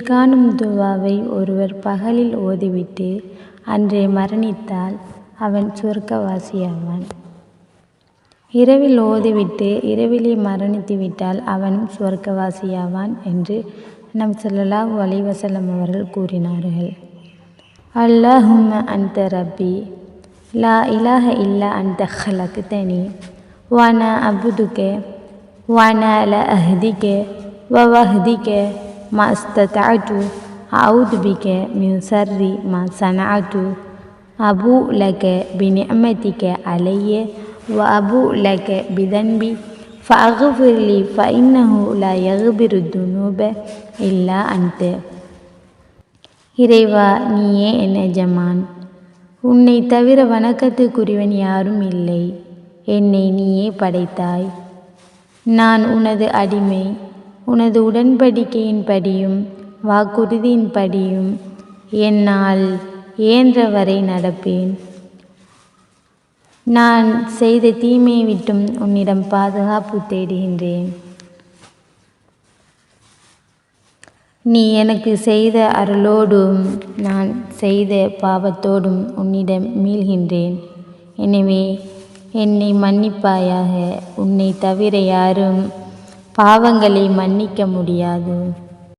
கீழ்காணும் துவாவை ஒருவர் பகலில் ஓதிவிட்டு அன்றே மரணித்தால் அவன் சுவர்க்கவாசியாவான். இரவில் ஓதிவிட்டு இரவிலே மரணித்துவிட்டால் அவனும் சுவர்க்கவாசியாவான் என்று நபி ஸல்லல்லாஹு அலைஹி வஸல்லம் அவர்கள் கூறினார்கள். அல்லாஹும்ம அன்த ரப்பி லா இலாஹ இல்லா அன்த ஹலக்தனி வஅனா அப்துக வஅனா அலா அஹ்திக வவஹ்திக மா இஸ்ததஅது அஊது பிக மின் ஷர்ரி மா ஸனஅது அபூ லக பிநிஅமதிக அலைய வ அபூ லக பிதன்பி ஃபஅக்ஃபிர் லி ஃபஇன்னஹு லா யக்ஃபிருத் துனூப இல்லா அன்த. இறைவா, நீயே என் எஜமான், உன்னை தவிர வணக்கத்துக்குரியவன் யாரும் இல்லை. என்னை நீயே படைத்தாய், நான் உனது அடிமை. உனது உடன்படிக்கையின்படியும் வாக்குறுதியின்படியும் என்னால் இயன்றவரை நடப்பேன். நான் செய்த தீமையை விட்டும் உன்னிடம் பாதுகாப்பு தேடுகின்றேன். நீ எனக்கு செய்த அருளோடும் நான் செய்த பாவத்தோடும் உன்னிடம் மீள்கின்றேன். எனவே என்னை மன்னிப்பாயாக. உன்னை தவிர யாரும் பாவங்களை மன்னிக்க முடியாது.